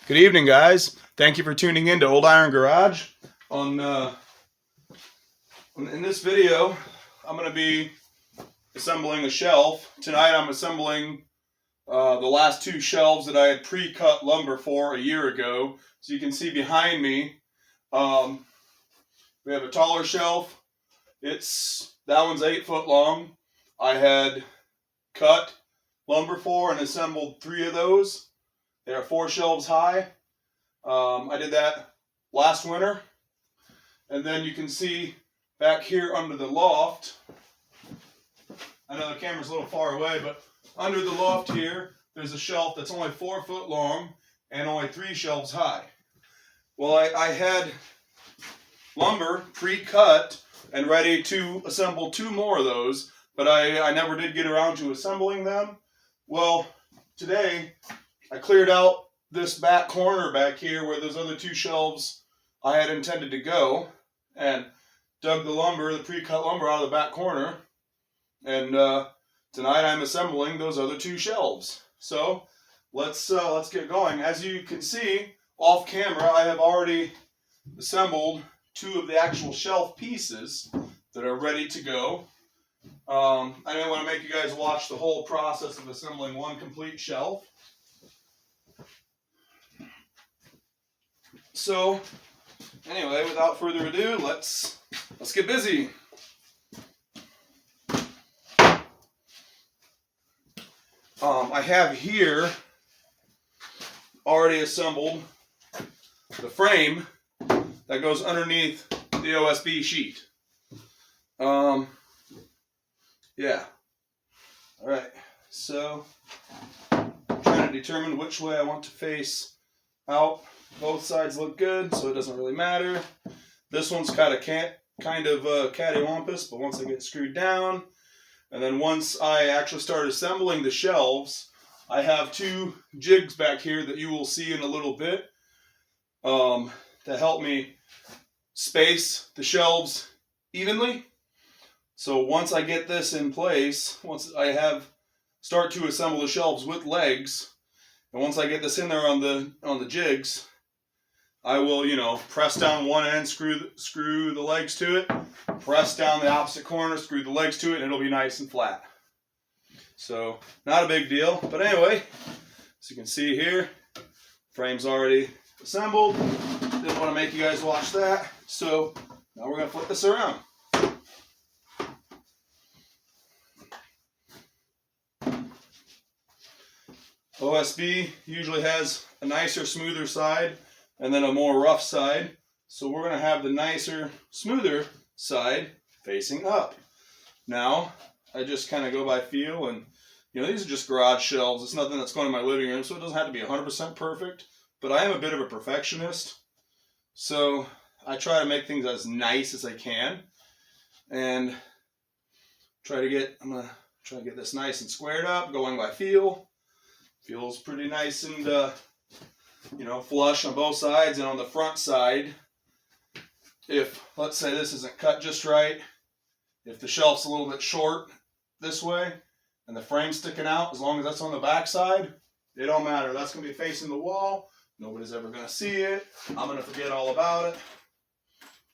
Good evening, guys. Thank you for tuning in to Old Iron Garage. In this video, I'm going to be assembling a shelf. Tonight, I'm assembling the last two shelves that I had pre-cut lumber for a year ago. So you can see behind me, we have a taller shelf. That one's 8 foot long. I had cut lumber for and assembled 3 of those. They are 4 shelves high. I did that last winter. And then you can see back here under the loft, I know the camera's a little far away, but under the loft here, there's a shelf that's only 4 foot long and only 3 shelves high. Well, I had lumber pre-cut and ready to assemble 2 more of those, but I never did get around to assembling them. Well, today I cleared out this back corner back here where those other 2 shelves I had intended to go and dug the pre-cut lumber out of the back corner, and tonight I'm assembling those other 2 shelves. So let's get going. As you can see off camera, I have already assembled 2 of the actual shelf pieces that are ready to go. I didn't want to make you guys watch the whole process of assembling one complete shelf. So anyway, without further ado, let's get busy. I have here already assembled the frame that goes underneath the OSB sheet. Yeah. All right. So I'm trying to determine which way I want to face out. Both sides look good, so it doesn't really matter. This one's kind of cattywampus, but once I get screwed down, and then once I actually start assembling the shelves, I have 2 jigs back here that you will see in a little bit to help me space the shelves evenly. So once I get this in place, once I start to assemble the shelves with legs, and once I get this in there on the jigs, I will, press down one end, screw the legs to it, press down the opposite corner, screw the legs to it, and it'll be nice and flat. So, not a big deal. But anyway, as you can see here, frame's already assembled. Didn't want to make you guys watch that. So, now we're going to flip this around. OSB usually has a nicer, smoother side and then a more rough side. So we're going to have the nicer, smoother side facing up. Now, I just kind of go by feel, and these are just garage shelves. It's nothing that's going in my living room, so it doesn't have to be 100% perfect. But I am a bit of a perfectionist, so I try to make things as nice as I can, and I'm going to try to get this nice and squared up, going by feel. Feels pretty nice and flush on both sides. And on the front side, if, let's say, this isn't cut just right, if the shelf's a little bit short this way and the frame's sticking out, as long as that's on the back side, it don't matter. That's going to be facing the wall. Nobody's ever going to see it. I'm going to forget all about it.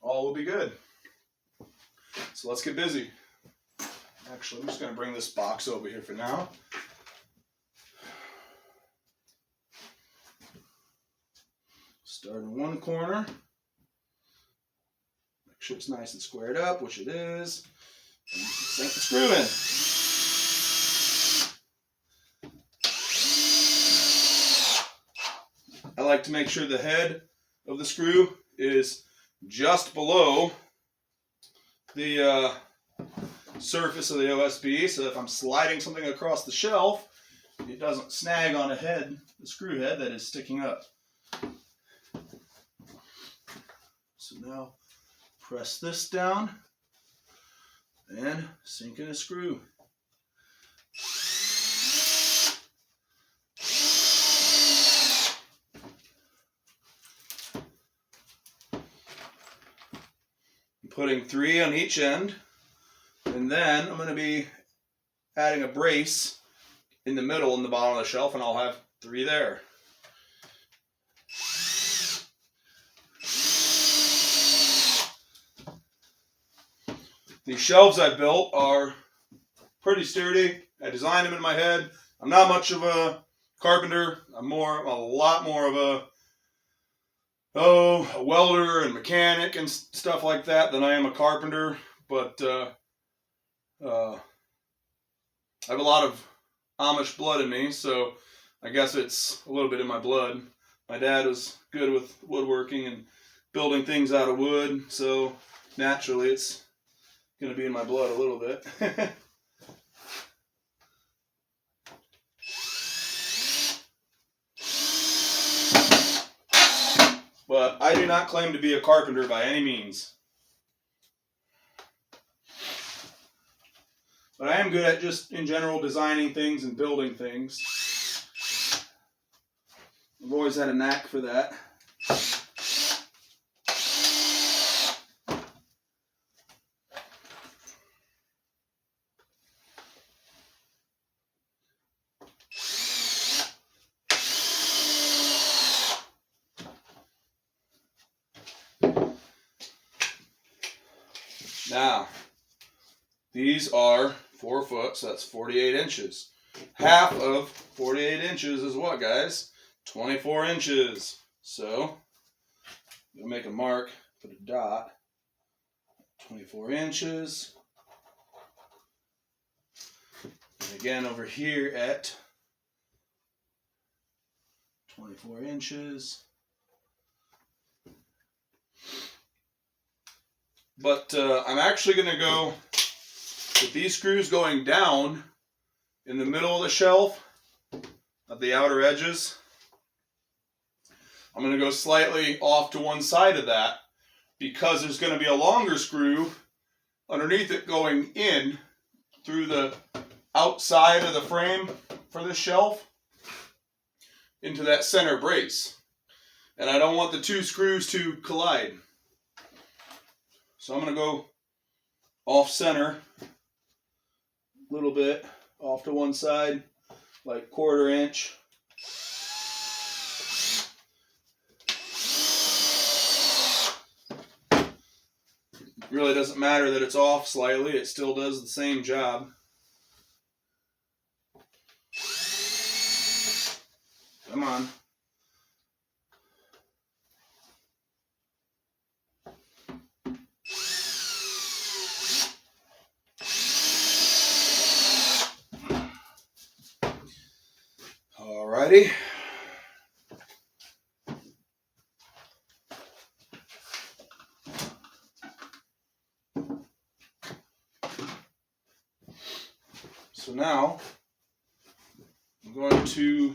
All will be good. So let's get busy. Actually, I'm just going to bring this box over here for now. Start in one corner. Make sure it's nice and squared up, which it is. And sink the screw in. I like to make sure the head of the screw is just below the surface of the OSB, so if I'm sliding something across the shelf, it doesn't snag on the screw head that is sticking up. So now press this down and sink in a screw. I'm putting 3 on each end, and then I'm going to be adding a brace in the middle in the bottom of the shelf, and I'll have 3 there. These shelves I built are pretty sturdy. I designed them in my head. I'm not much of a carpenter. I'm a lot more of a welder and mechanic and stuff like that than I am a carpenter. But I have a lot of Amish blood in me, so I guess it's a little bit in my blood. My dad was good with woodworking and building things out of wood, so naturally it's going to be in my blood a little bit. But I do not claim to be a carpenter by any means. But I am good at just, in general, designing things and building things. I've always had a knack for that. Now, these are 4 foot, so that's 48 inches. Half of 48 inches is what, guys? 24 inches. So, you'll make a mark, put a dot. 24 inches. And again, over here at 24 inches. But I'm actually going to go with these screws going down in the middle of the shelf at the outer edges. I'm going to go slightly off to one side of that because there's going to be a longer screw underneath it going in through the outside of the frame for this shelf into that center brace. And I don't want the 2 screws to collide. So I'm going to go off center a little bit, off to one side, like 1/4 inch. It really doesn't matter that it's off slightly, it still does the same job. Come on. Alrighty. So now I'm going to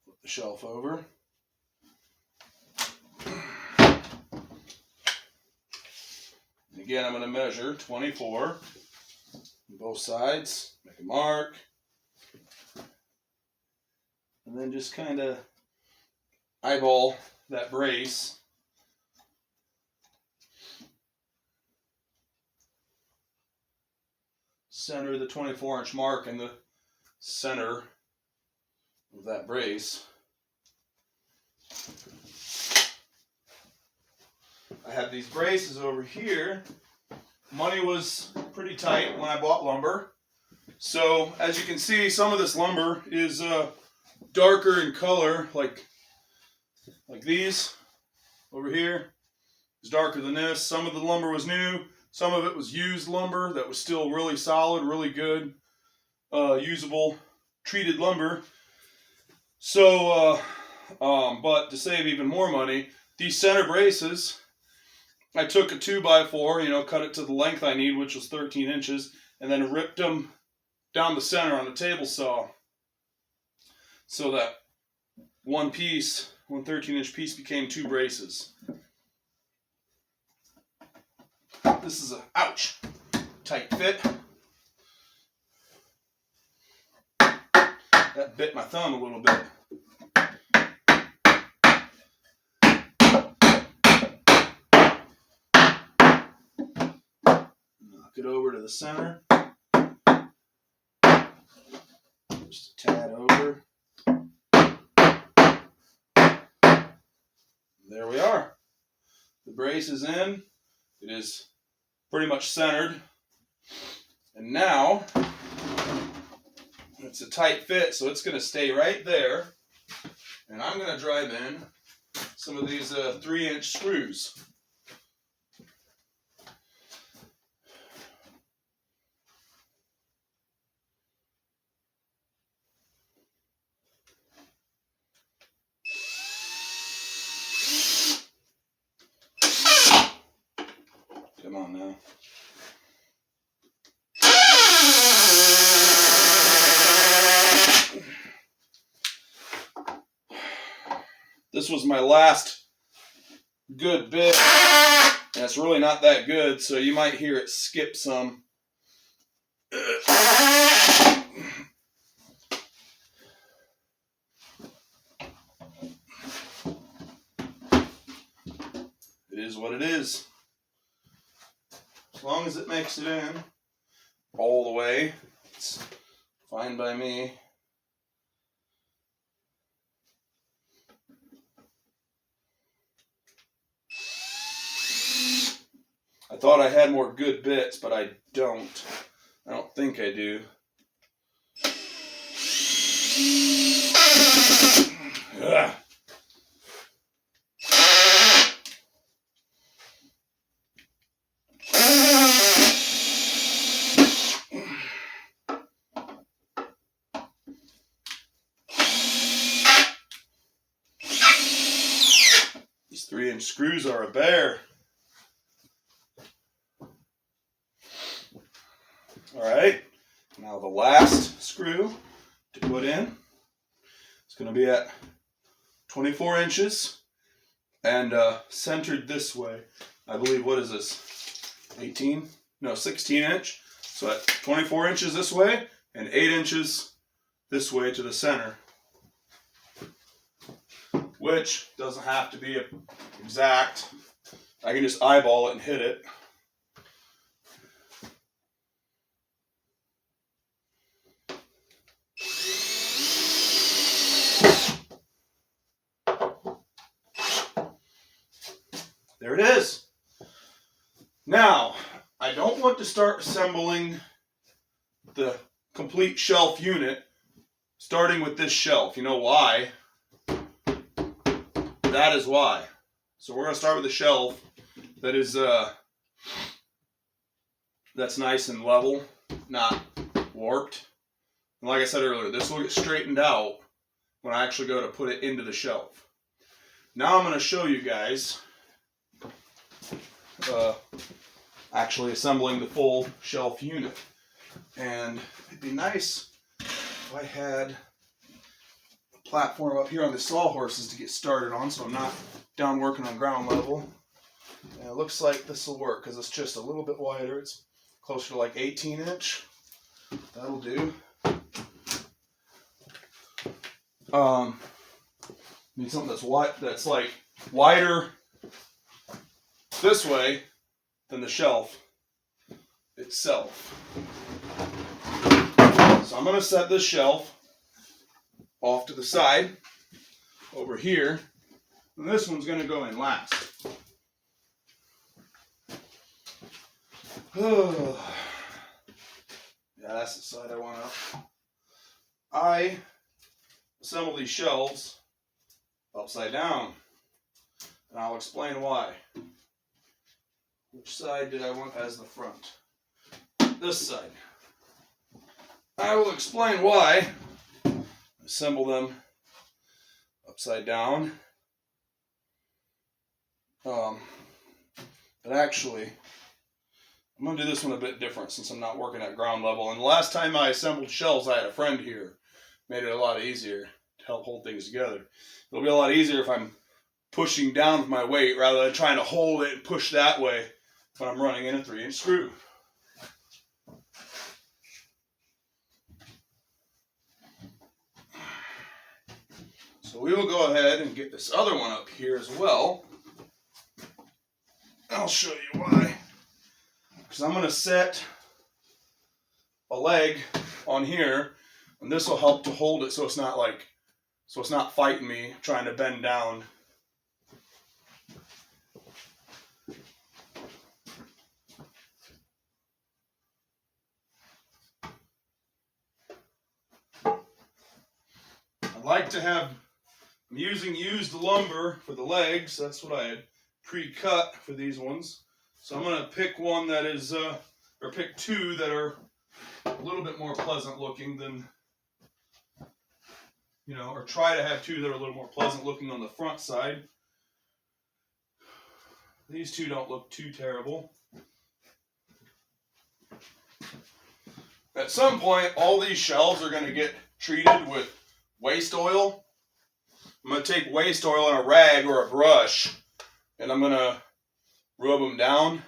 flip the shelf over. And again, I'm going to measure 24 on both sides, make a mark. And then just kind of eyeball that brace. Center the 24-inch mark in the center of that brace. I have these braces over here. Money was pretty tight when I bought lumber. So as you can see, some of this lumber is darker in color, like these over here is darker than this. Some of the lumber was new, some of it was used lumber that was still really solid, really good, usable, treated lumber. So, but to save even more money, these center braces, I took a 2x4, cut it to the length I need, which was 13 inches, and then ripped them down the center on the table saw. So that one 13-inch piece became 2 braces. This is a, ouch, tight fit. That bit my thumb a little bit. Knock it over to the center. Just a tad over. There we are. The brace is in. It is pretty much centered. And now it's a tight fit, so it's going to stay right there. And I'm going to drive in some of these 3-inch screws. Come on now. This was my last good bit, and it's really not that good, so you might hear it skip some. It is what it is. As long as it makes it in all the way, it's fine by me. I thought I had more good bits, but I don't. I don't think I do. Ugh. These 3-inch screws are a bear. Alright, now the last screw to put in is going to be at 24 inches and centered this way. I believe, what is this, 18? No, 16 inch. So at 24 inches this way and 8 inches this way to the center. Which doesn't have to be exact. I can just eyeball it and hit it. There it is. Now, I don't want to start assembling the complete shelf unit starting with this shelf. You know why? That is why. So we're going to start with a shelf that is that's nice and level, not warped. And like I said earlier, this will get straightened out when I actually go to put it into the shelf. Now I'm going to show you guys actually assembling the full shelf unit. And it'd be nice if I had a platform up here on the sawhorses to get started on, so I'm not down working on ground level. And it looks like this will work because it's just a little bit wider. It's closer to like 18 inch. That'll do. Need something that's wide, that's like wider this way than the shelf itself. So I'm going to set this shelf off to the side over here, and this one's going to go in last. Yeah, that's the side I want up. I assemble these shelves upside down, and I'll explain why. Which side did I want as the front? This side. I will explain why. Assemble them upside down. But actually, I'm going to do this one a bit different since I'm not working at ground level. And the last time I assembled shelves, I had a friend here. Made it a lot easier to help hold things together. It'll be a lot easier if I'm pushing down with my weight rather than trying to hold it and push that way when I'm running in a 3-inch screw. So we will go ahead and get this other one up here as well. I'll show you why. Because I'm going to set a leg on here, and this will help to hold it so it's not fighting me trying to bend down. like to have, I'm using used lumber for the legs. That's what I had pre-cut for these ones. So I'm going to pick one that is, or pick two that are a little bit more pleasant looking than, you know, or try to have two that are a little more pleasant looking on the front side. These two don't look too terrible. At some point, all these shelves are going to get treated with waste oil. I'm going to take waste oil in a rag or a brush, and I'm going to rub them down.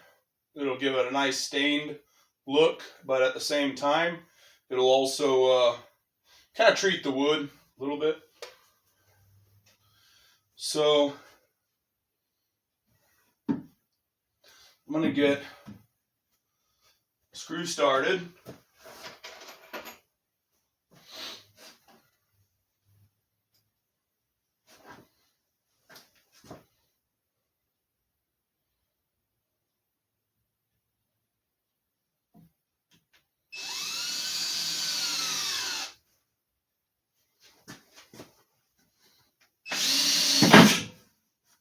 It'll give it a nice stained look, but at the same time, it'll also kind of treat the wood a little bit. So I'm going to get screw started.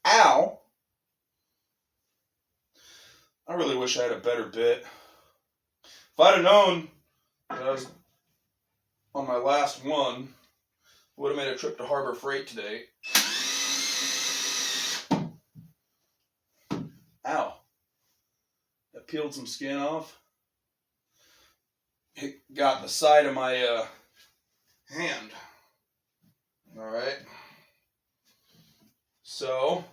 Ow! I really wish I had a better bit. If I'd have known that I was on my last one, I would have made a trip to Harbor Freight today. Ow. That peeled some skin off. It got the side of my hand. Alright. So,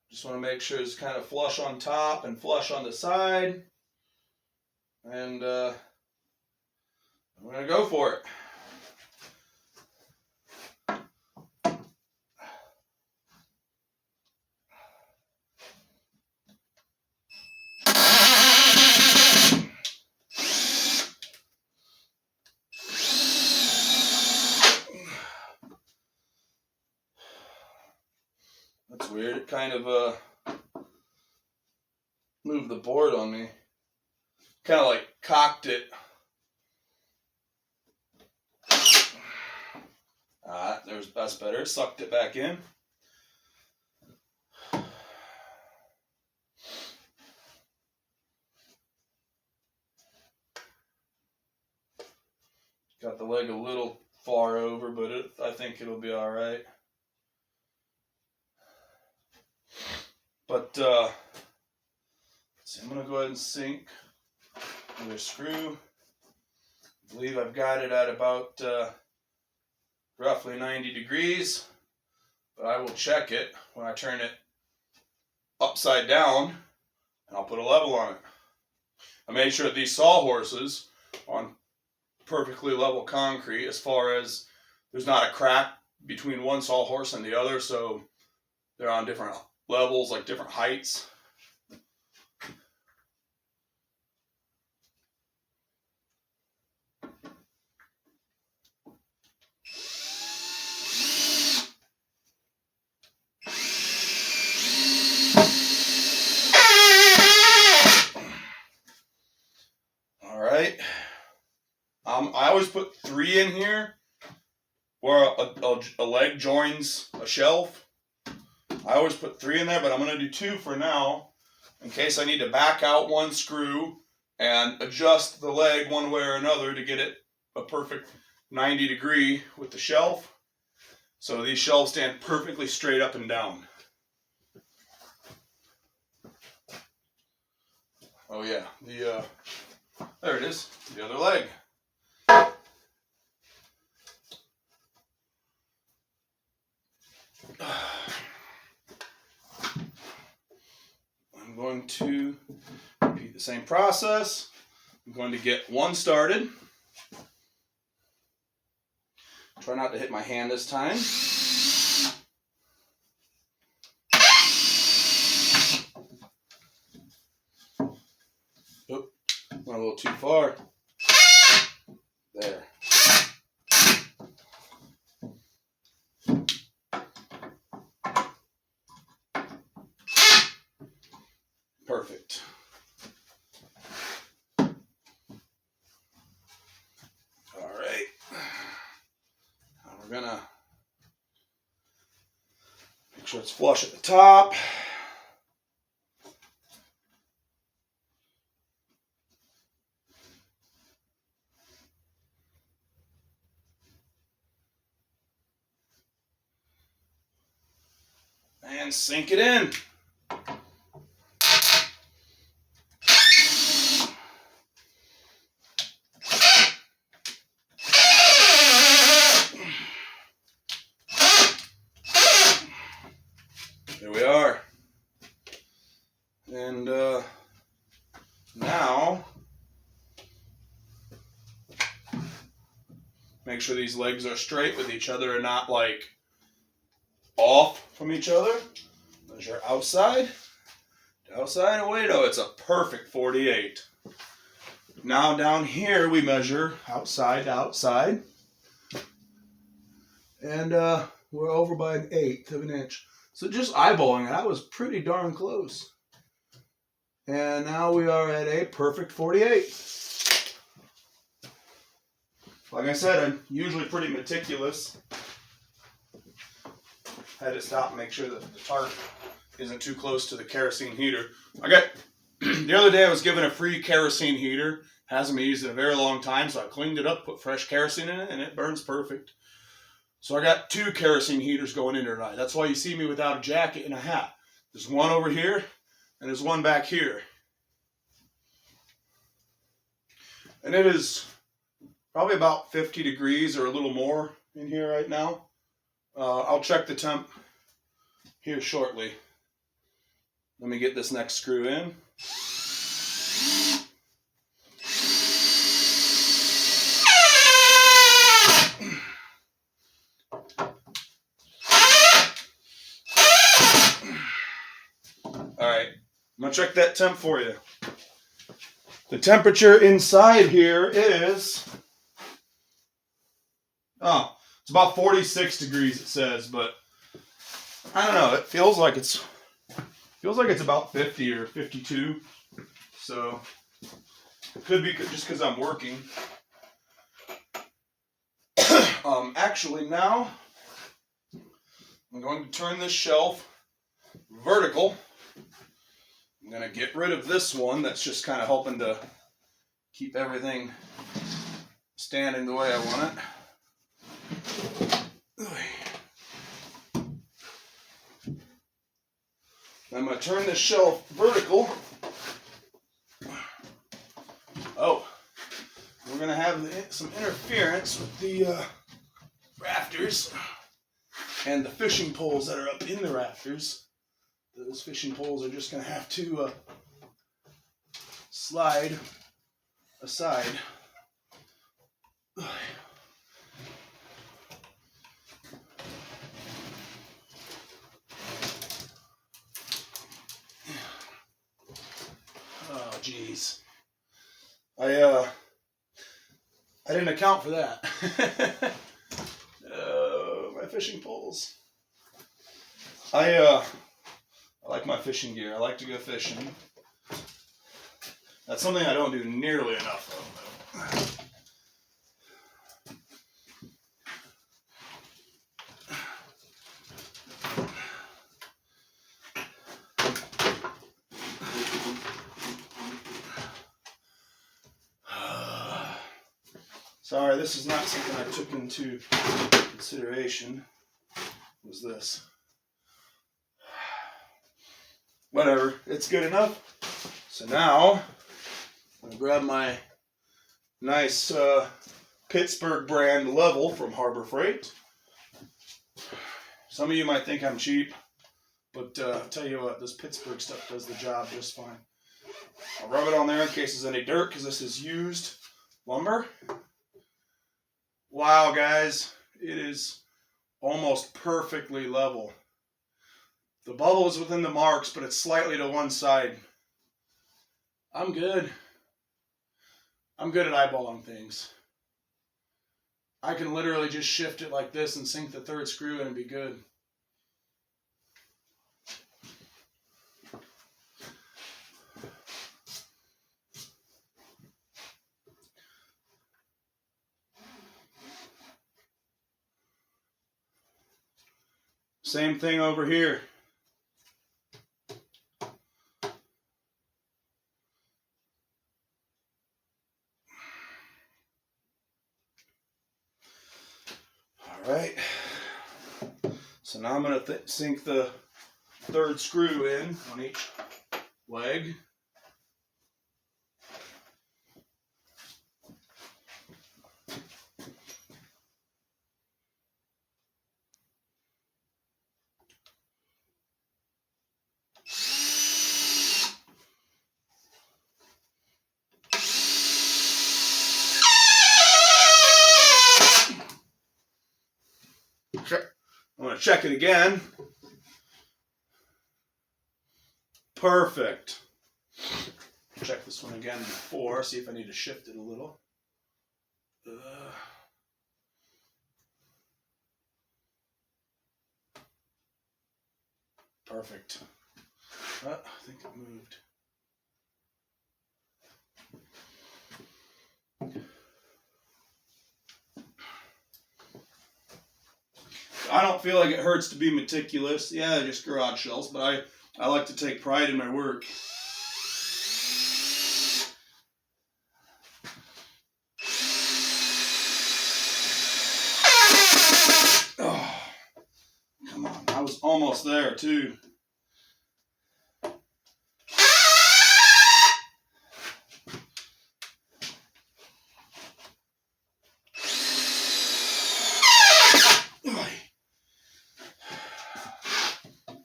just want to make sure it's kind of flush on top and flush on the side. And I'm going to go for it. That's weird. It kind of moved the board on me. Kind of like cocked it. That's better. It sucked it back in. Got the leg a little far over, but I think it'll be all right. But let's see, I'm going to go ahead and sink with a screw. I believe I've got it at about roughly 90 degrees, but I will check it when I turn it upside down, and I'll put a level on it. I made sure that these sawhorses on perfectly level concrete, as far as there's not a crack between one sawhorse and the other, so they're on different levels, like different heights. All right. I always put 3 in here where a leg joins a shelf. I always put 3 in there, but I'm going to do 2 for now in case I need to back out one screw and adjust the leg one way or another to get it a perfect 90 degree with the shelf. So these shelves stand perfectly straight up and down. Oh yeah, there it is, the other leg. I'm going to repeat the same process. I'm going to get one started. Try not to hit my hand this time. Oop, went a little too far. There. Perfect. All right. We're gonna make sure it's flush at the top. And sink it in. There we are. And now, make sure these legs are straight with each other and not like off from each other. Measure outside to outside. Away. No, it's a perfect 48. Now down here we measure outside to outside. And we're over by 1/8 of an inch. So just eyeballing it, I was pretty darn close. And now we are at a perfect 48. Like I said, I'm usually pretty meticulous. Had to stop and make sure that the tart isn't too close to the kerosene heater. The other day I was given a free kerosene heater. Hasn't been used in a very long time, so I cleaned it up, put fresh kerosene in it, and it burns perfect. So I got 2 kerosene heaters going in tonight. That's why you see me without a jacket and a hat. There's one over here, and there's one back here. And it is probably about 50 degrees or a little more in here right now. I'll check the temp here shortly. Let me get this next screw in. Alright, I'm going to check that temp for you. The temperature inside here is, it's about 46 degrees it says, but I don't know, it feels like it's about 50 or 52. So it could be just because I'm working. Actually now I'm going to turn this shelf vertical. I'm going to get rid of this one that's just kind of helping to keep everything standing the way I want it. I'm going to turn this shelf vertical. Oh, we're going to have some interference with the rafters and the fishing poles that are up in the rafters. Those fishing poles are just going to have to slide aside. Oh, geez. I didn't account for that. My fishing poles. I like my fishing gear. I like to go fishing. That's something I don't do nearly enough of, Sorry, this is not something I took into consideration. Was this? Whatever, it's good enough. So now, I'm gonna grab my nice Pittsburgh brand level from Harbor Freight. Some of you might think I'm cheap, but I'll tell you what, this Pittsburgh stuff does the job just fine. I'll rub it on there in case there's any dirt, because this is used lumber. Wow, guys, it is almost perfectly level. The bubble is within the marks, but it's slightly to one side. I'm good. I'm good at eyeballing things. I can literally just shift it like this and sink the third screw in and be good. Same thing over here. All right. So now I'm going to sink the third screw in on each leg. I'm going to check it again. Perfect. Check this one again before, see if I need to shift it a little. Perfect. I think it moved. I don't feel like it hurts to be meticulous. Yeah, they're just garage shelves, but I like to take pride in my work. Oh, come on, I was almost there too.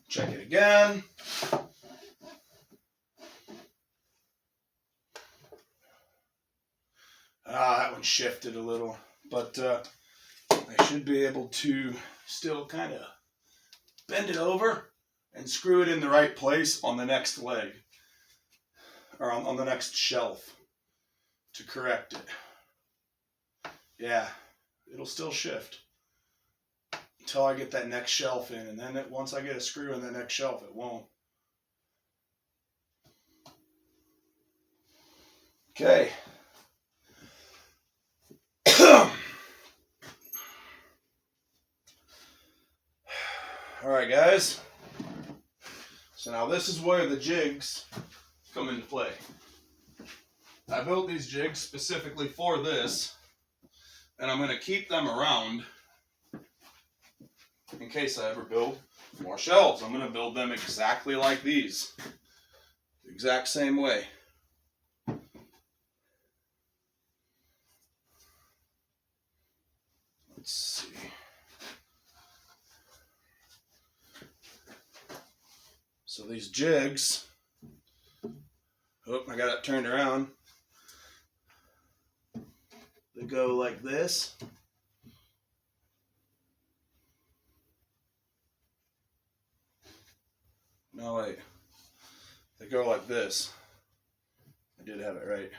Check it again. That one shifted a little, but I should be able to still kind of bend it over and screw it in the right place on the next leg, or on the next shelf to correct it. Yeah, it'll still shift until I get that next shelf in, and then once I get a screw in the next shelf, it won't. Okay. All right, guys. So now this is where the jigs come into play. I built these jigs specifically for this, and I'm going to keep them around in case I ever build more shelves. I'm going to build them exactly like these, the exact same way. Let's see. So these jigs, oh, I got it turned around. They go like this. No, wait. They go like this. I did have it right.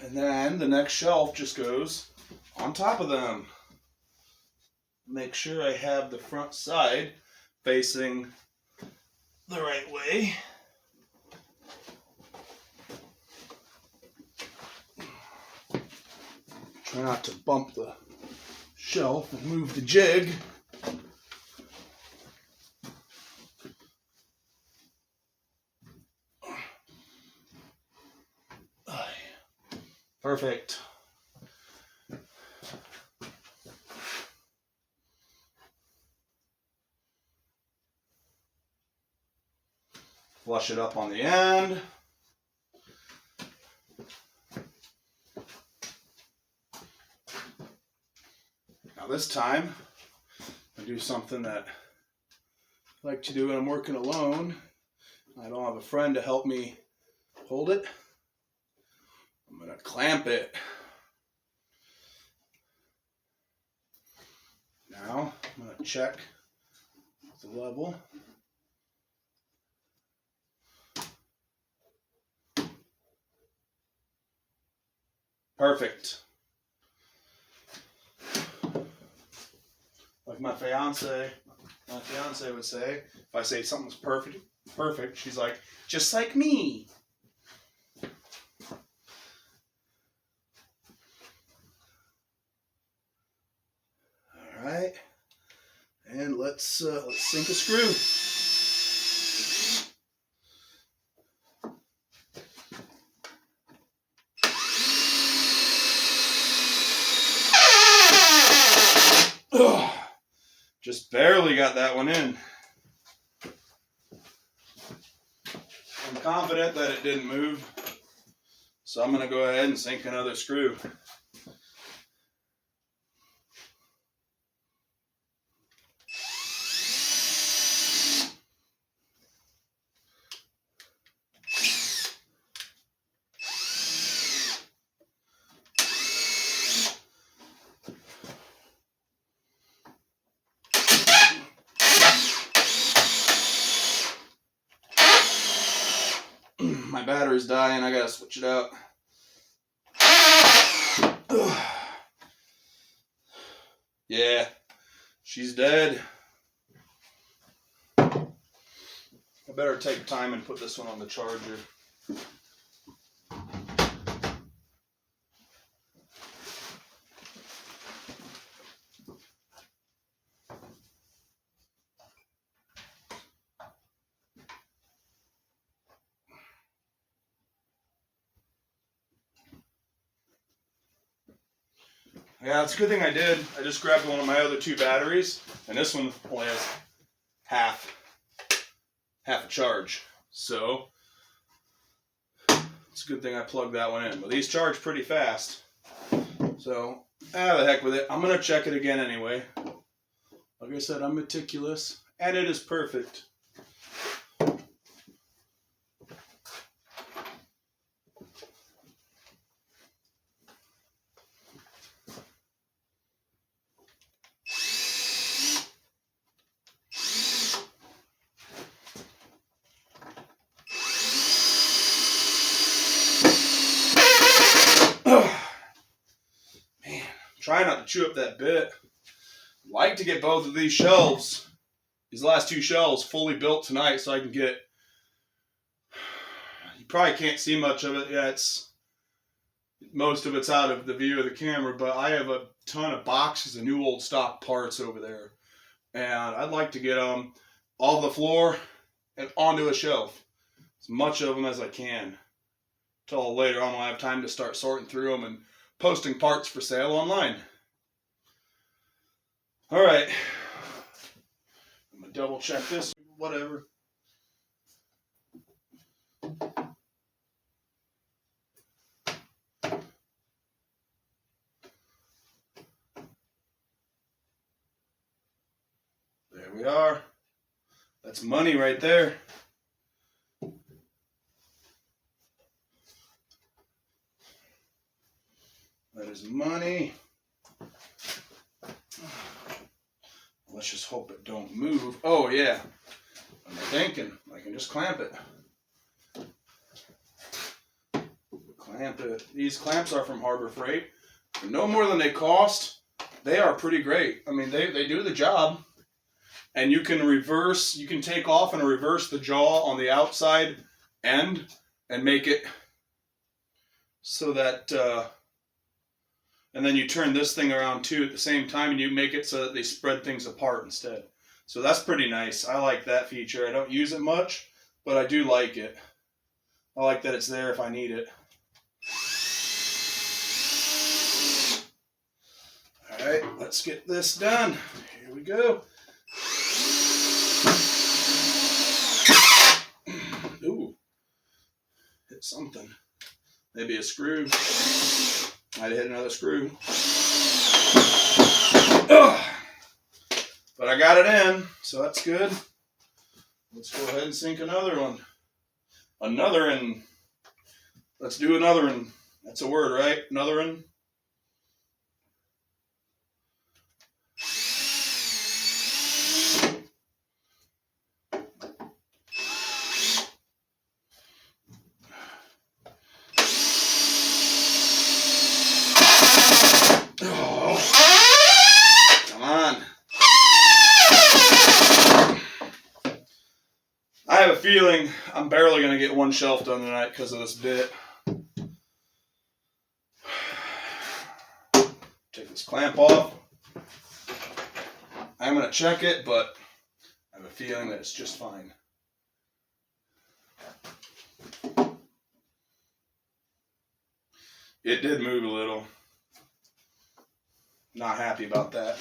And then the next shelf just goes on top of them. Make sure I have the front side facing the right way. Try not to bump the shelf and move the jig. Perfect. Flush it up on the end. Now this time, I do something that I like to do when I'm working alone. I don't have a friend to help me hold it. I'm going to clamp it. Now, I'm going to check the level. Perfect. Like my fiance would say, if I say something's perfect, she's like, just like me. All right, and let's sink a screw. Ugh. Just barely got that one in. I'm confident that it didn't move, so I'm going to go ahead and sink another screw. My battery's dying, I gotta switch it out. Yeah, she's dead. I better take time and put this one on the charger. Yeah, it's a good thing I did. I just grabbed one of my other two batteries, and this one only has half a charge. So it's a good thing I plugged that one in. But these charge pretty fast. So, the heck with it. I'm going to check it again anyway. Like I said, I'm meticulous, and it is perfect. Man, try not to chew up that bit. Like to get both of these shelves, these last two shelves, fully built tonight so I can get, you probably can't see much of it yet. Most of it's out of the view of the camera, but I have a ton of boxes of new old stock parts over there. And I'd like to get them off the floor and onto a shelf. As much of them as I can. Till later on I'll have time to start sorting through them and posting parts for sale online. Alright. I'm going to double check this. Whatever. There we are. That's money right there. That is money. Let's just hope it don't move. Oh yeah. I'm thinking I can just clamp it. Clamp it. These clamps are from Harbor Freight. For no more than they cost, they are pretty great. I mean, they do the job. And you can reverse, you can take off and reverse the jaw on the outside end and make it so that, and then you turn this thing around too at the same time and you make it so that they spread things apart instead. So that's pretty nice. I like that feature. I don't use it much, but I do like it. I like that it's there if I need it. All right, let's get this done. Here we go. Ooh, hit something. Maybe a screw. Might have hit another screw. Ugh. But I got it in, so that's good. Let's go ahead and sink another one. Another one. Let's do another one. That's a word, right? Another one. feeling I'm barely going to get one shelf done tonight because of this bit. Take this clamp off. I'm going to check it, but I have a feeling that it's just fine. It did move a little. Not happy about that.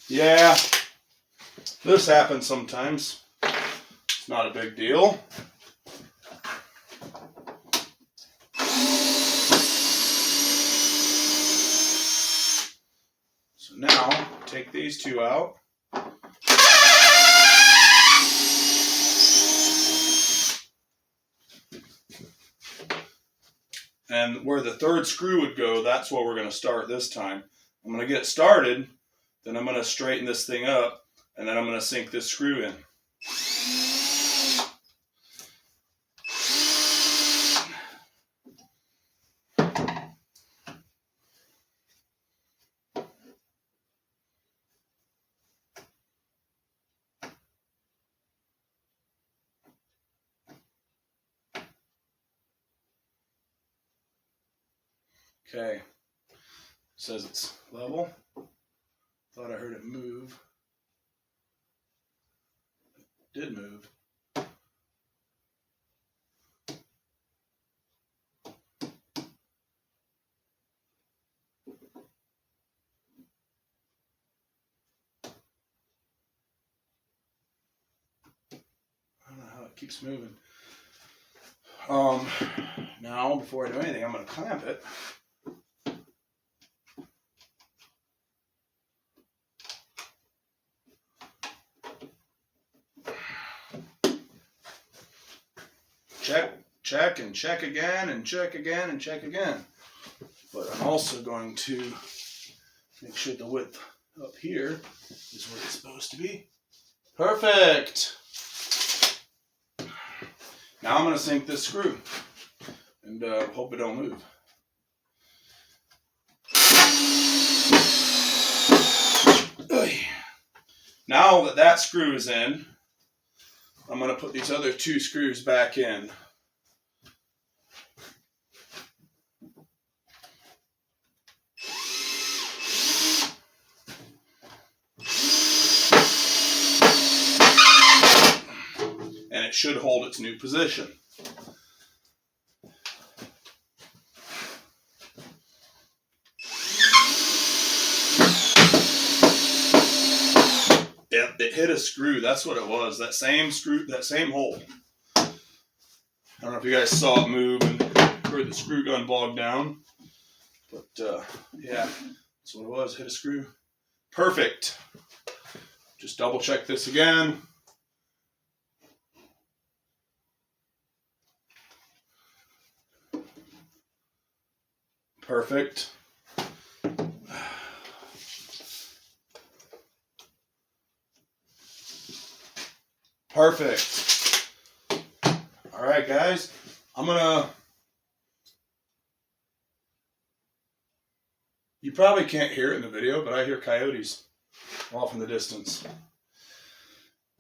Yeah, this happens sometimes. It's not a big deal. So now, take these two out. And where the third screw would go, that's where we're going to start this time. I'm going to get it started, then I'm going to straighten this thing up, and then I'm going to sink this screw in. Okay, says it's level. Thought I heard it move. It did move. I don't know how it keeps moving. Now, before I do anything, I'm going to clamp it. Check, and check again, and check again, and check again. But I'm also going to make sure the width up here is where it's supposed to be. Perfect! Now I'm going to sink this screw and hope it don't move. Now that that screw is in, I'm going to put these other two screws back in. And it should hold its new position. It hit a screw. That's what it was. That same screw, that same hole. I don't know if you guys saw it move and heard the screw gun bogged down. But yeah, that's what it was. Hit a screw. Perfect. Just double check this again. Perfect. Perfect. All right, guys. You probably can't hear it in the video, but I hear coyotes off in the distance.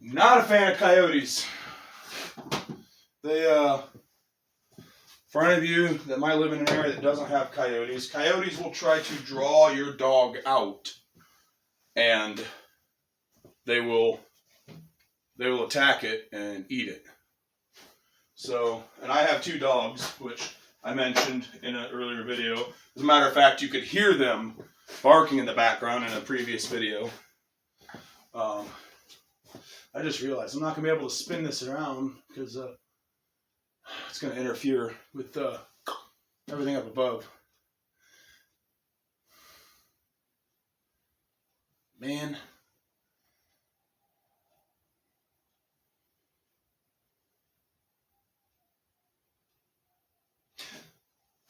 Not a fan of coyotes. For any of you that might live in an area that doesn't have coyotes, coyotes will try to draw your dog out, and they will attack it and eat it. So, and I have two dogs, which I mentioned in an earlier video. As a matter of fact, you could hear them barking in the background in a previous video. I just realized I'm not going to be able to spin this around because it's going to interfere with everything up above. Man.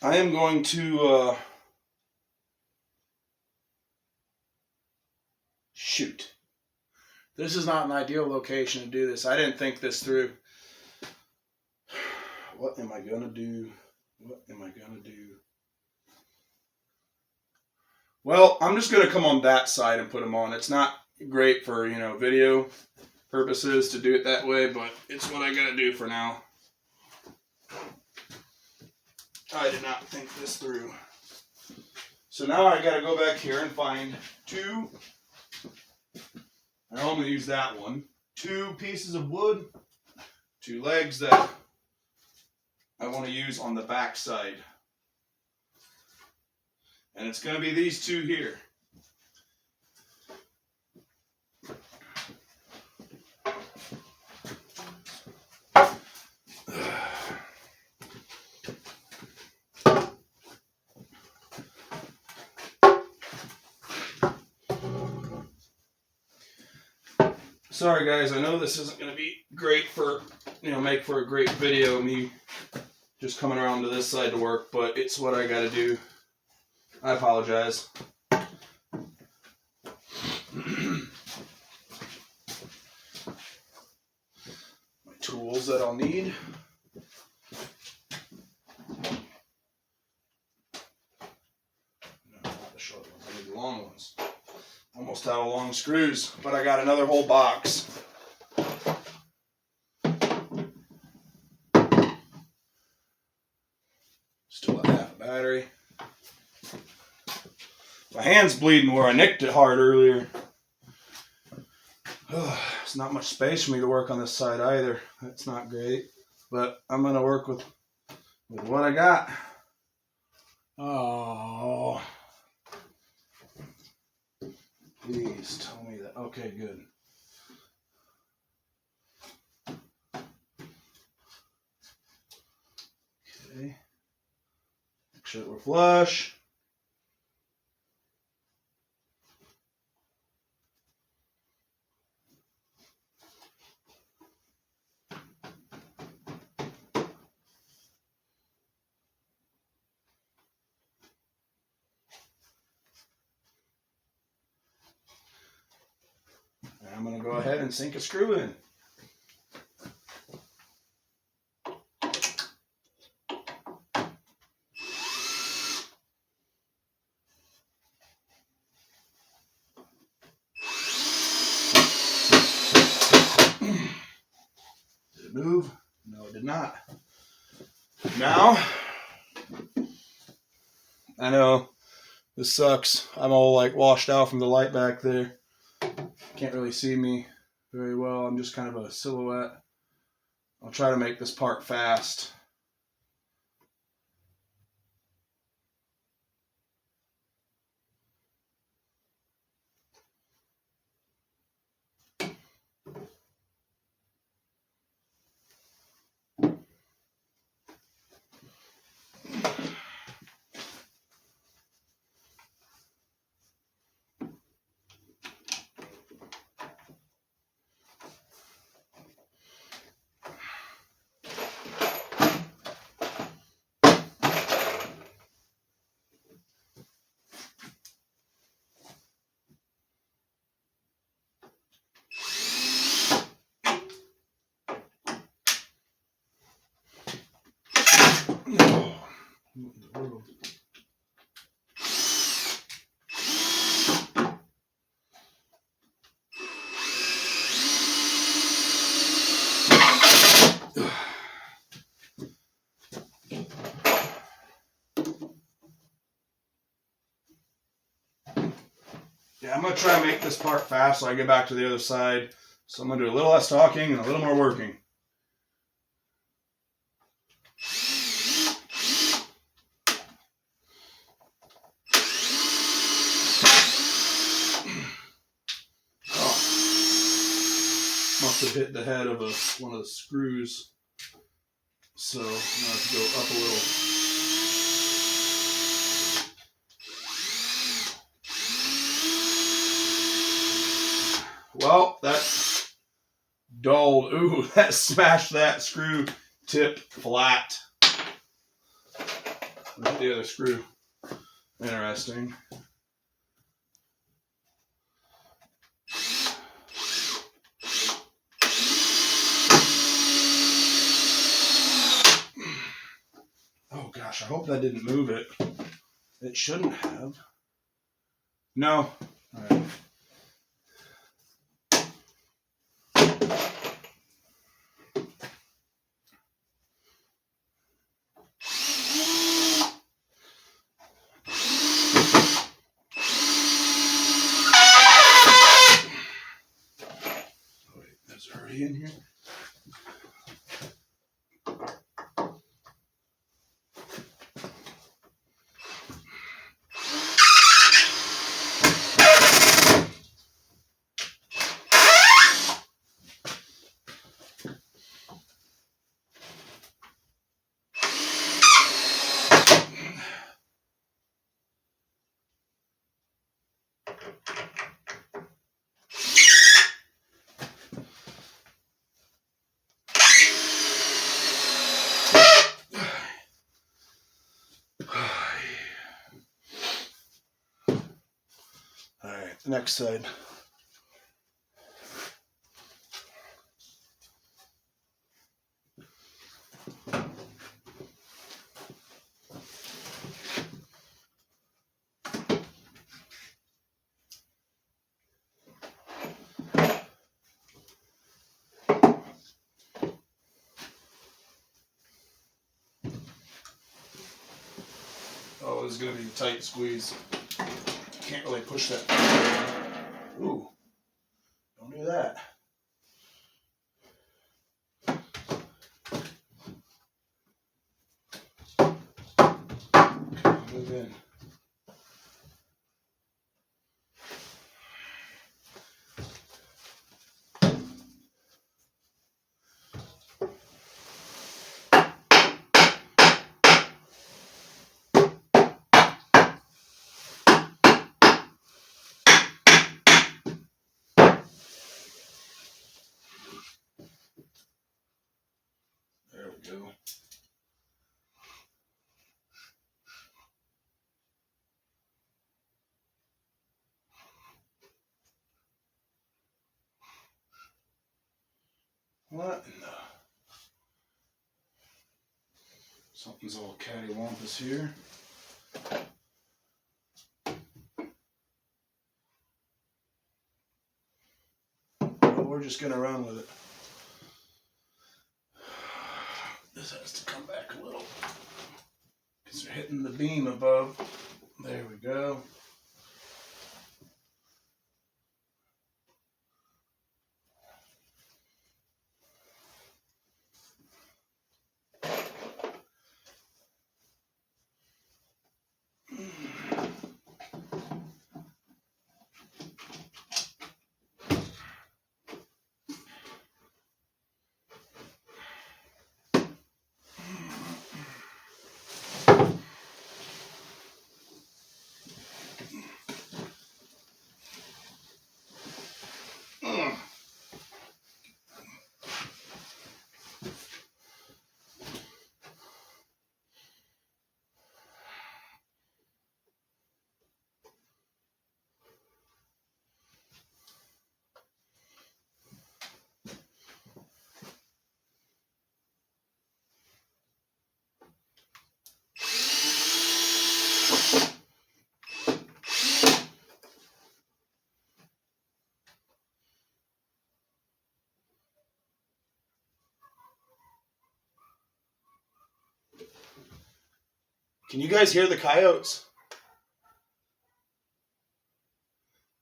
I am going to shoot. This is not an ideal location to do this. I didn't think this through. What am I going to do? What am I going to do? Well, I'm just going to come on that side and put them on. It's not great for, video purposes to do it that way, but it's what I got to do for now. I did not think this through. So now I got to go back here and find two. I only use that one. 2 pieces of wood, 2 legs that I want to use on the back side. And it's going to be these 2 here. Sorry guys, I know this isn't going to be great for, make for a great video, me just coming around to this side to work, but it's what I got to do. I apologize. My tools that I'll need. No, not the short ones, I need the long ones. Almost out of long screws, but I got another whole box. Still have half a battery. My hand's bleeding where I nicked it hard earlier. There's not much space for me to work on this side either. That's not great, but I'm gonna work with what I got. Oh. Please tell me that. Okay, good. Okay. Make sure that we're flush. And I'm going to go ahead and sink a screw in. Did it move? No, it did not. Now, I know this sucks. I'm all like washed out from the light back there. Can't really see me very well. I'm just kind of a silhouette. I'll try to make this part fast. Yeah, I'm going to try and make this part fast so I get back to the other side. So I'm going to do a little less talking and a little more working. Oh. Must have hit the head of one of the screws. So I'm going to have to go up a little. Well, that dulled. Ooh, that smashed that screw tip flat. Look at the other screw. Interesting. Oh gosh, I hope that didn't move it. It shouldn't have. No. All right. Wait, there's already in here. All right, next side. Oh, this is going to be a tight squeeze. Can't really push that. Ooh, don't do that. Okay, move in. There we go. What in the... Something's all cattywampus here. Well, we're just going to run with it. This has to come back a little because they're hitting the beam above. There we go. Can you guys hear the coyotes?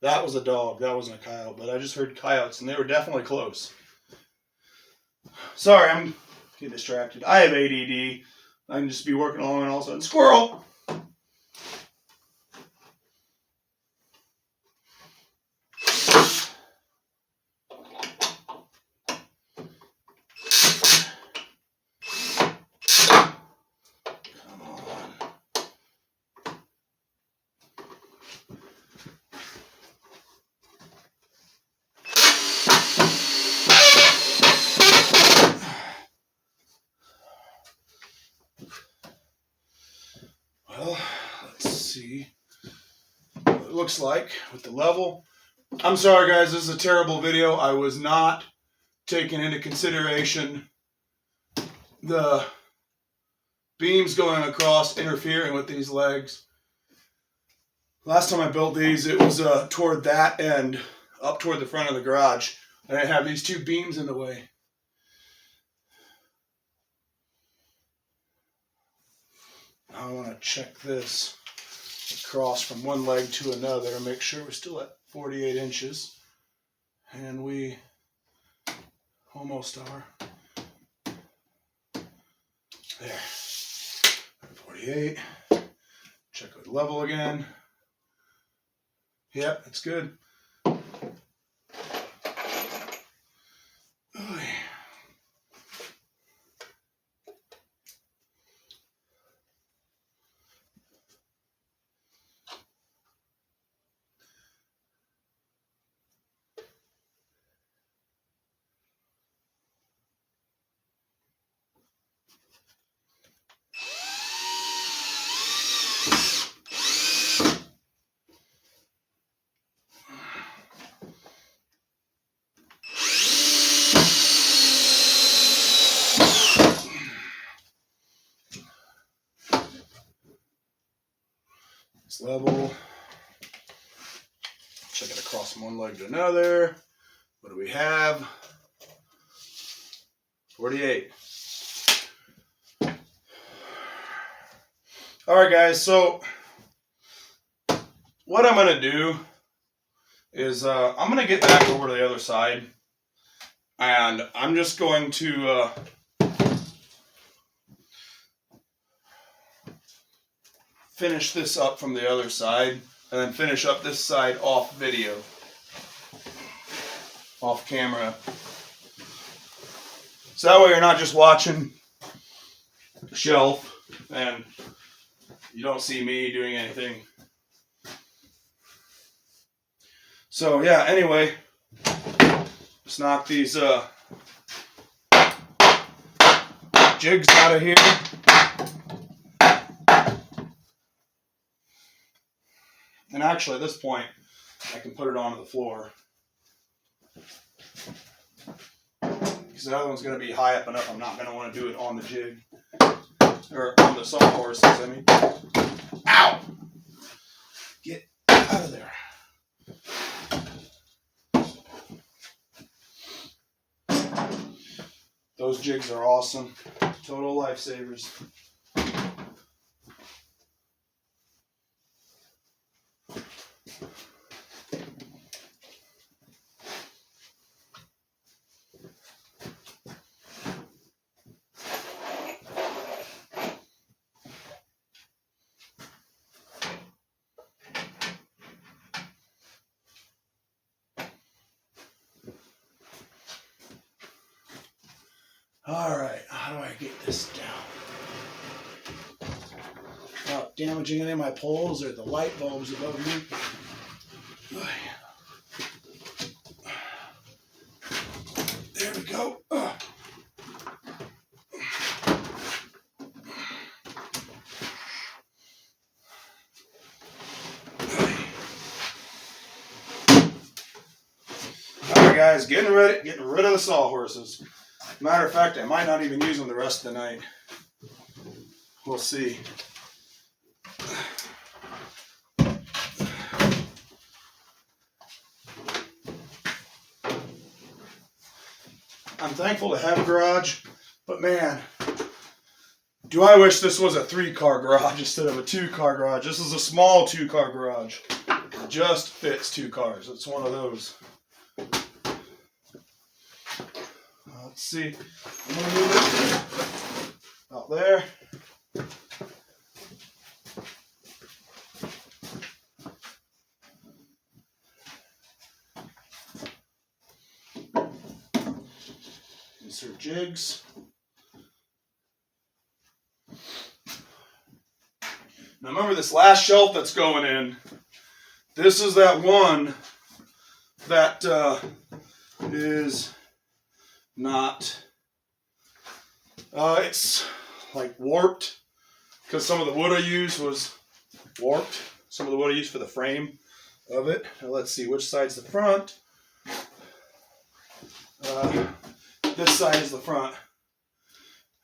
That was a dog. That wasn't a coyote, but I just heard coyotes, and they were definitely close. Sorry, I'm getting distracted. I have ADD. I can just be working along, and all of a sudden, squirrel! Well, let's see what it looks like with the level. I'm sorry, guys. This is a terrible video. I was not taking into consideration the beams going across interfering with these legs. Last time I built these, it was toward that end, up toward the front of the garage. And I have these two beams in the way. Now I want to check this across from one leg to another and make sure we're still at 48 inches. And we almost are. There. 48. Check the level again. Yep, it's good. Level. Check it across from one leg to another. What do we have? 48. Alright guys, so what I'm going to do is I'm going to get back over to the other side and I'm just going to finish this up from the other side and then finish up this side off video, off camera. So that way you're not just watching the shelf and you don't see me doing anything. So yeah, anyway, just knock these jigs out of here. And actually, at this point, I can put it onto the floor. Because the other one's going to be high up enough, I'm not going to want to do it on the jig. Or on the sawhorses, I mean. Ow! Get out of there. Those jigs are awesome. Total lifesavers. All right, how do I get this down without damaging any of my poles or the light bulbs above me? There we go. All right, guys, getting rid of the sawhorses. Matter of fact, I might not even use them the rest of the night. We'll see. I'm thankful to have a garage, but man, do I wish this was a 3-car garage instead of a 2-car garage. This is a small 2-car garage. It just fits 2 cars. It's one of those. Let's see. I'm going to move it out there. Insert jigs. Now remember this last shelf that's going in. This is that one that is not, it's like warped because some of the wood I used was warped. Some of the wood I used for the frame of it. Now let's see which side's the front. This side is the front,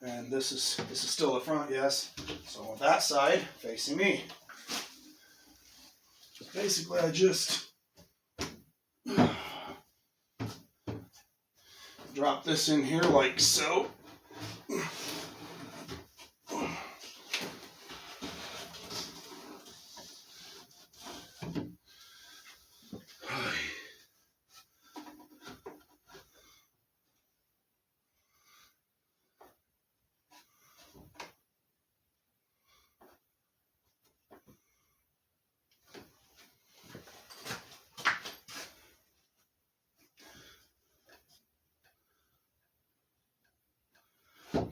and this is still the front, yes. So on that side facing me. Basically, I just drop this in here like so.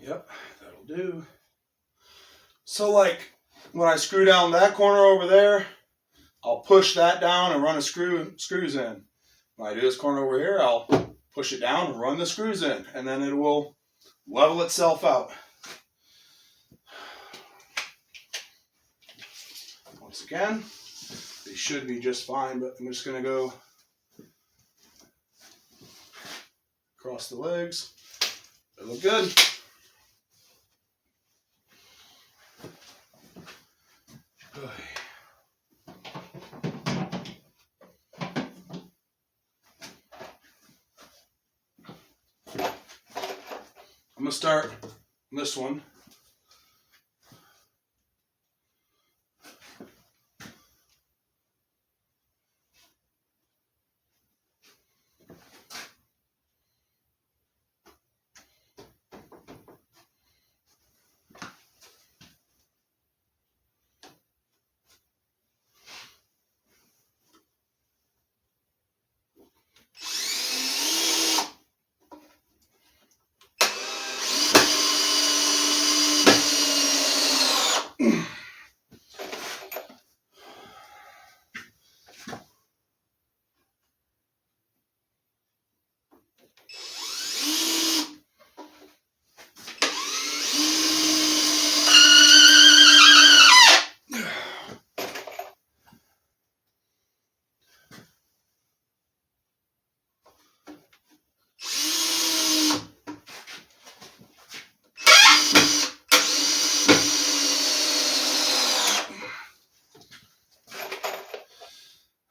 Yep, that'll do. So like when I screw down that corner over there, I'll push that down and run screws in. When I do this corner over here, I'll push it down and run the screws in, and then it will level itself out. Once again, they should be just fine, but I'm just going to go across the legs. They look good. I'm going to start this one.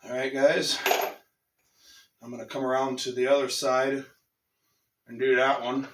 Alright guys, I'm going to come around to the other side and do that one.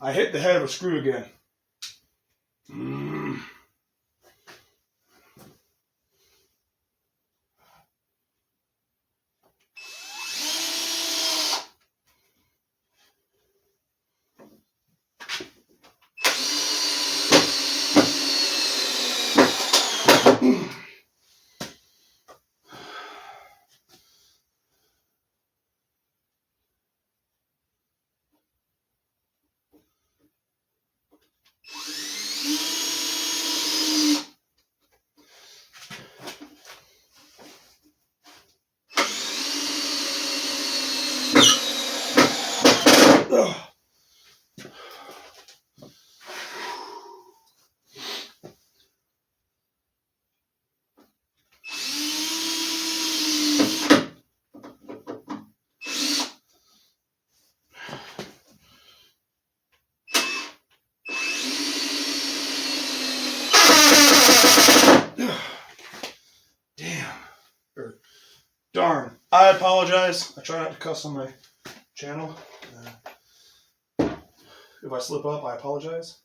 I hit the head of a screw again. Darn. I apologize. I try not to cuss on my channel. If I slip up, I apologize.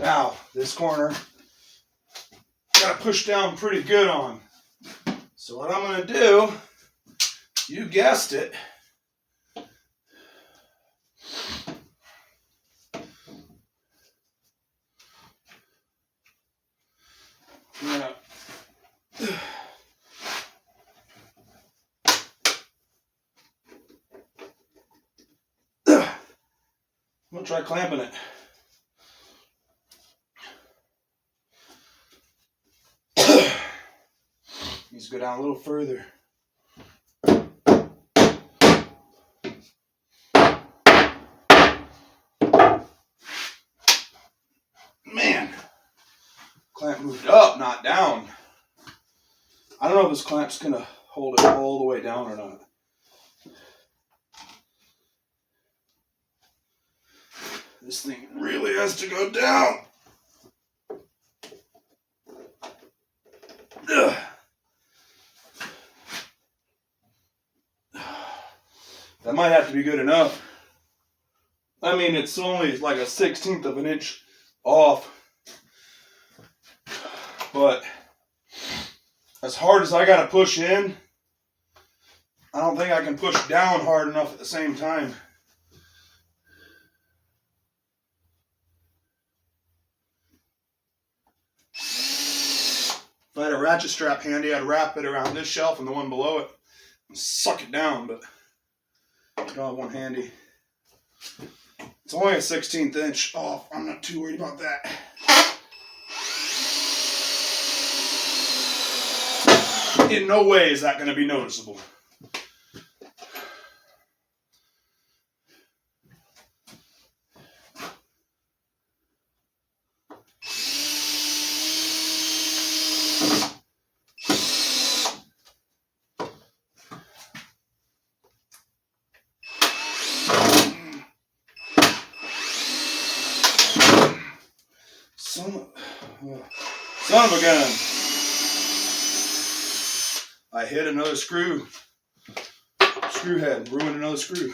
Now, this corner, gotta push down pretty good on. So what I'm gonna do, you guessed it, I'm gonna try clamping it. Needs to go down a little further. Man, clamp moved up, not down. I don't know if this clamp's gonna hold it all the way down or not. This thing really has to go down. Ugh. That might have to be good enough. I mean, it's only like a 1/16 of an inch off. But as hard as I gotta push in, I don't think I can push down hard enough at the same time. If I had a ratchet strap handy, I'd wrap it around this shelf and the one below it and suck it down, but I don't have one handy. It's only a 1/16 inch off. I'm not too worried about that. In no way is that going to be noticeable. Son of a gun. I hit another screw head, ruined another screw.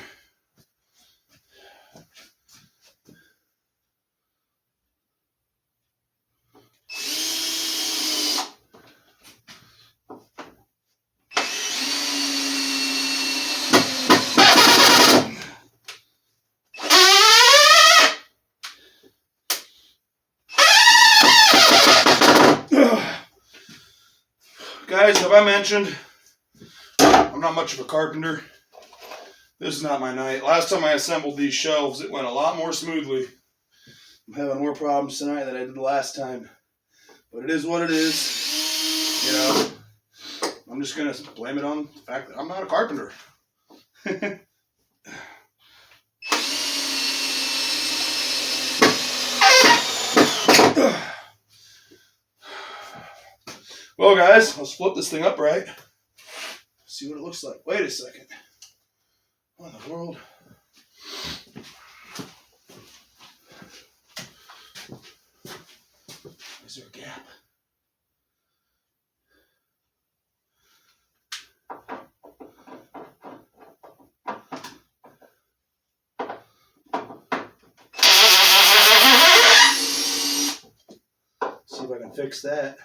Guys, have I mentioned I'm not much of a carpenter? This is not my night. Last time I assembled these shelves, it went a lot more smoothly. I'm having more problems tonight than I did the last time. But it is what it is. You know, I'm just going to blame it on the fact that I'm not a carpenter. Well, guys, let's flip this thing upright. See what it looks like. Wait a second. What in the world? Is there a gap? See if I can fix that.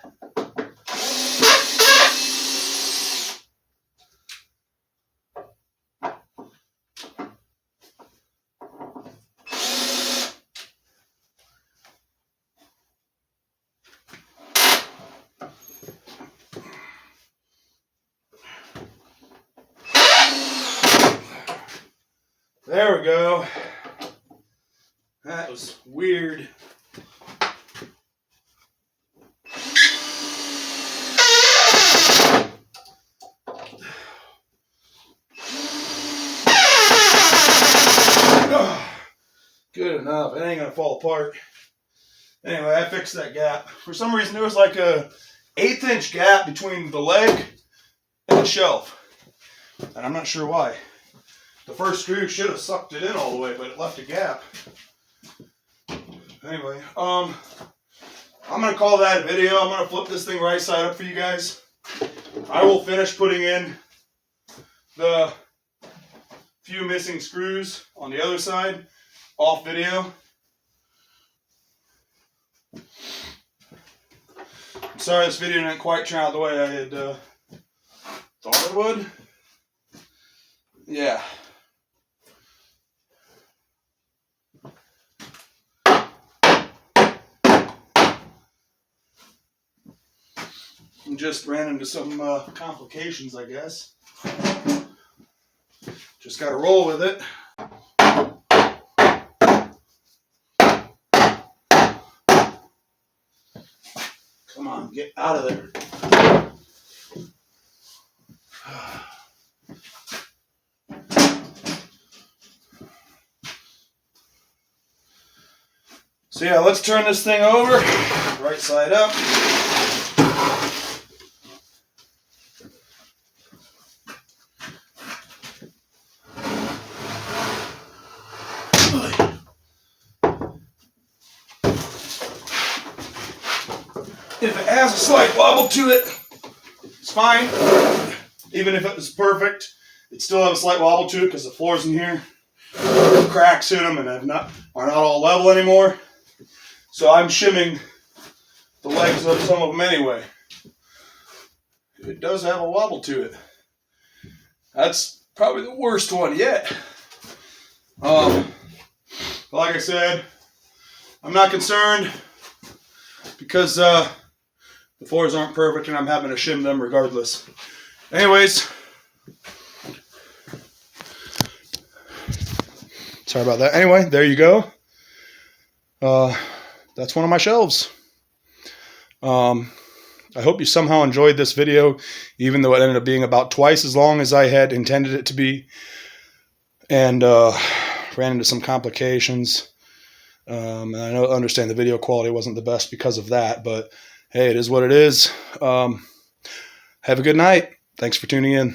There we go. That was weird. Good enough. It ain't gonna fall apart. Anyway, I fixed that gap. For some reason, there was like a 1/8 inch gap between the leg and the shelf, and I'm not sure why. The first screw should have sucked it in all the way, but it left a gap. Anyway, I'm gonna call that a video. I'm gonna flip this thing right side up for you guys. I will finish putting in the few missing screws on the other side off video. I'm sorry this video didn't quite turn out the way I had thought it would. Yeah. Just ran into some complications, I guess. Just got to roll with it. Come on, get out of there. So yeah, let's turn this thing over, right side up. If it has a slight wobble to it, it's fine. Even if it was perfect, it still have a slight wobble to it because the floors in here have cracks in them and are not all level anymore. So I'm shimming the legs of some of them anyway. It does have a wobble to it. That's probably the worst one yet. Like I said, I'm not concerned because the floors aren't perfect and I'm having to shim them regardless. Anyways, sorry about that. Anyway, there you go. That's one of my shelves. I hope you somehow enjoyed this video, even though it ended up being about twice as long as I had intended it to be, and ran into some complications. And I understand the video quality wasn't the best because of that, but hey, it is what it is. Have a good night. Thanks for tuning in.